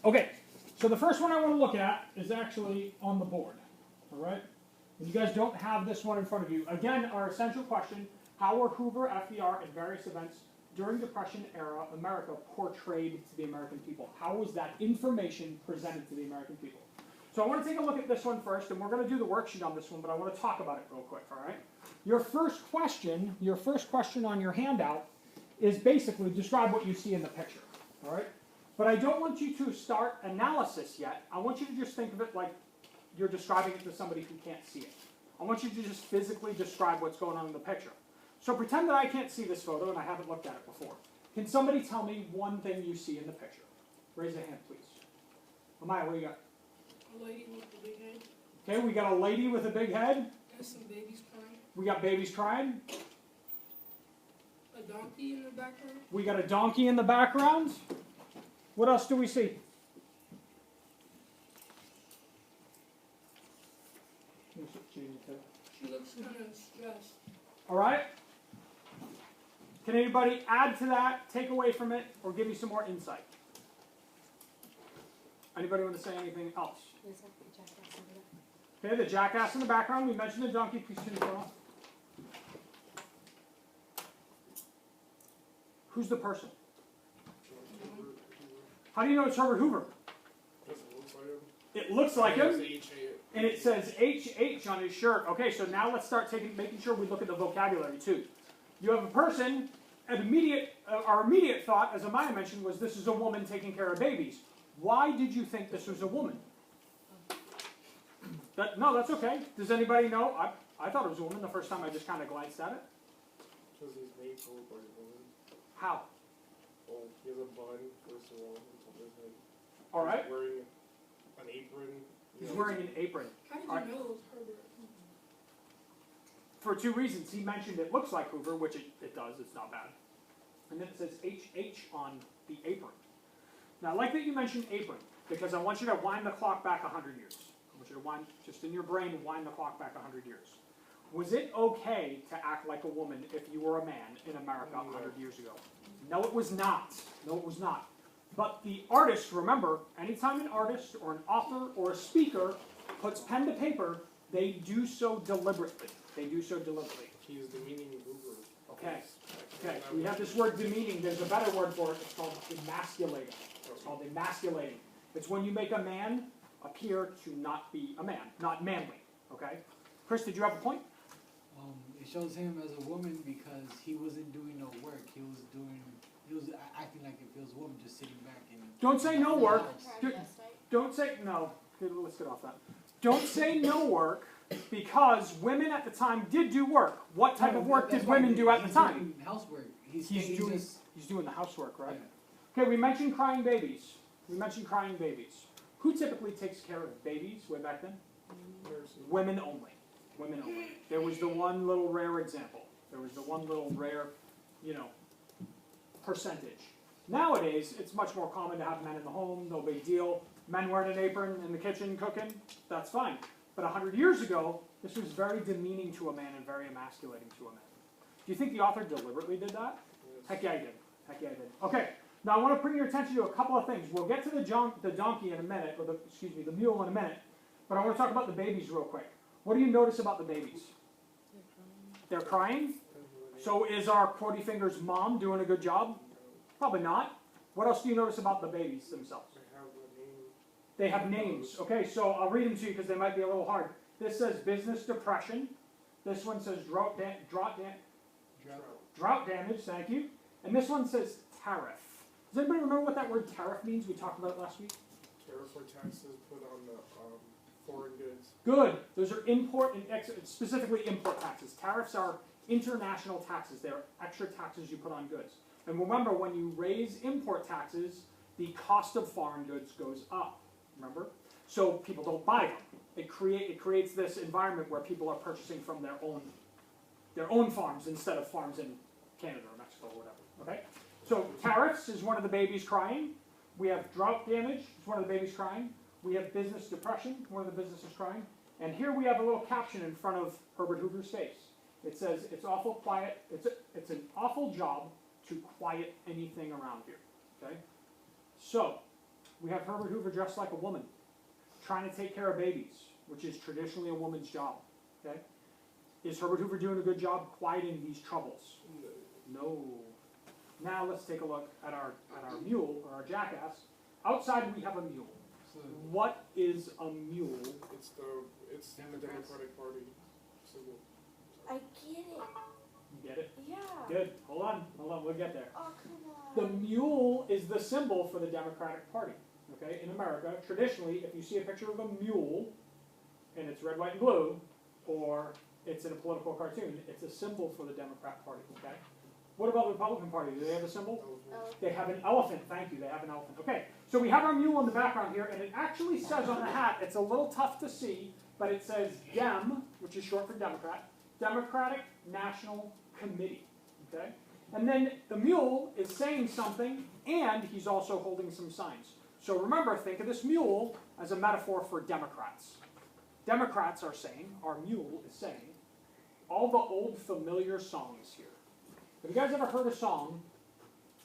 Okay, so the first one I want to look at is actually on the board. All right? And you guys don't have this one in front of you. Again, our essential question, how were Hoover, FDR, and various events during Depression era America portrayed to the American people? How was that information presented to the American people? So I want to take a look at this one first, and we're going to do the worksheet on this one, but I want to talk about it real quick, all right? Your first question on your handout is basically describe what you see in the picture, all right? But I don't want you to start analysis yet. I want you to just think of it like you're describing it to somebody who can't see it. I want you to just physically describe what's going on in the picture. So pretend that I can't see this photo and I haven't looked at it before. Can somebody tell me one thing you see in the picture? Raise a hand, please. Amaya, what do you got? A lady with a big head. Okay, we got a lady with a big head. And some babies crying. We got babies crying. A donkey in the background. We got a donkey in the background. What else do we see? She looks kind of stressed. All right. Can anybody add to that, take away from it, or give me some more insight? Anybody want to say anything else? Okay, the jackass in the background. We mentioned the donkey. Please turn it off. Who's the person? How do you know it's Herbert Hoover? It looks like him. And it says H on his shirt. Okay, so now let's start making sure we look at the vocabulary too. You have a person, our immediate thought, as Amaya mentioned, was this is a woman taking care of babies. Why did you think this was a woman? No, that's okay. Does anybody know? I thought it was a woman the first time I just kind of glanced at it. Because he's made to look like a woman. How? Well, he has a bun, first of all, on top of his head. All right. He's wearing an apron. He's wearing an apron. How did you know it was Herbert? For two reasons. He mentioned it looks like Hoover, which it does. It's not bad. And then it says HH on the apron. Now, I like that you mentioned apron, because I want you to wind the clock back 100 years. I want you to wind, just in your brain, wind the clock back 100 years. Was it okay to act like a woman if you were a man in America 100 years ago? No, it was not. No, it was not. But the artist, remember, anytime an artist or an author or a speaker puts pen to paper, they do so deliberately. They do so deliberately. He is demeaning Hoover. Okay. Okay. We have this word demeaning. There's a better word for it. It's called emasculating. It's called emasculating. It's when you make a man appear to not be a man, not manly. Okay? Chris, did you have a point? It shows him as a woman because he wasn't doing no work. He was acting like if it was a woman just sitting back and. Don't say no work. Don't say no. Let's get off that. Don't say no work because women at the time did do work. What type of work did women do at the time? Housework. He's doing the housework, right? Yeah. Okay, we mentioned crying babies. Who typically takes care of babies way back then? Women only. Women only. There was the one little rare example. There was the one little rare, percentage. Nowadays, it's much more common to have men in the home, no big deal. Men wearing an apron in the kitchen cooking, that's fine. But 100 years ago, this was very demeaning to a man and very emasculating to a man. Do you think the author deliberately did that? Yes. Heck yeah, he did. Heck yeah, he did. Okay, now I want to bring your attention to a couple of things. We'll get to the donkey in a minute, or the mule in a minute, but I want to talk about the babies real quick. What do you notice about the babies? They're crying. So is our Quotey Fingers mom doing a good job? Probably not. What else do you notice about the babies themselves? They have names. Okay, so I'll read them to you because they might be a little hard. This says business depression. This one says drought damage, thank you. And this one says tariff. Does anybody remember what that word tariff means? We talked about it last week. Tariff or taxes put on the foreign goods. Good. Those are import and specifically import taxes. Tariffs are international taxes. They're extra taxes you put on goods. And remember, when you raise import taxes, the cost of foreign goods goes up. Remember? So people don't buy them. It creates this environment where people are purchasing from their own farms instead of farms in Canada or Mexico or whatever. Okay? So tariffs is one of the babies crying. We have drought damage. It's one of the babies crying. We have business depression. One of the businesses crying. And here we have a little caption in front of Herbert Hoover's face. It says, "It's awful quiet. It's an awful job to quiet anything around here." Okay? So we have Herbert Hoover dressed like a woman, trying to take care of babies, which is traditionally a woman's job. Okay? Is Herbert Hoover doing a good job quieting these troubles? No. Now let's take a look at our mule, or our jackass. Outside we have a mule. So, What is a mule? It's the Democrats. Democratic Party symbol. I get it. You get it? Yeah. Good. Hold on, we'll get there. Oh, come The on. mule is the symbol for the Democratic Party. Okay, in America, traditionally, if you see a picture of a mule, and it's red, white, and blue, or it's in a political cartoon, it's a symbol for the Democrat Party. Okay. What about the Republican Party? Do they have a symbol? That was me. Oh, They have an elephant. Thank you. They have an elephant. Okay, so we have our mule in the background here, and it actually says on the hat, it's a little tough to see, but it says DEM, which is short for Democrat, Democratic National Committee. Okay? And then the mule is saying something, and he's also holding some signs. So remember, think of this mule as a metaphor for Democrats. Democrats are saying, our mule is saying, all the old familiar songs here. Have you guys ever heard a song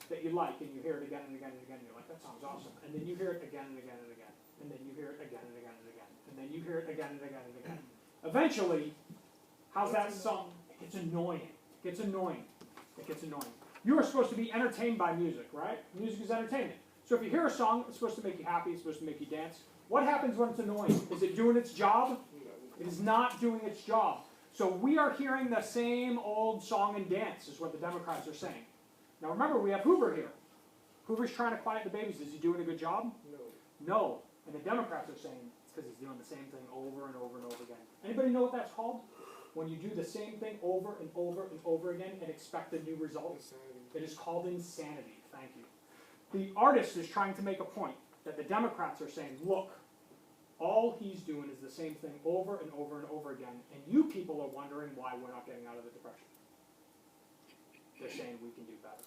that you like and you hear it again and again and again? You're like, that song's awesome. And then you hear it again and again and again. And then you hear it again and again and again. And then you hear it again and again and again. Eventually, how's that song? It gets annoying. It gets annoying. It gets annoying. You are supposed to be entertained by music, right? Music is entertainment. So if you hear a song, it's supposed to make you happy, it's supposed to make you dance. What happens when it's annoying? Is it doing its job? It is not doing its job. So we are hearing the same old song and dance, is what the Democrats are saying. Now remember, we have Hoover here. Hoover's trying to quiet the babies. Is he doing a good job? No. No. And the Democrats are saying it's because he's doing the same thing over and over and over again. Anybody know what that's called? When you do the same thing over and over and over again and expect a new result? Insanity. It is called insanity. Thank you. The artist is trying to make a point that the Democrats are saying, look, all he's doing is the same thing over and over and over again, and you people are wondering why we're not getting out of the depression. They're saying we can do better.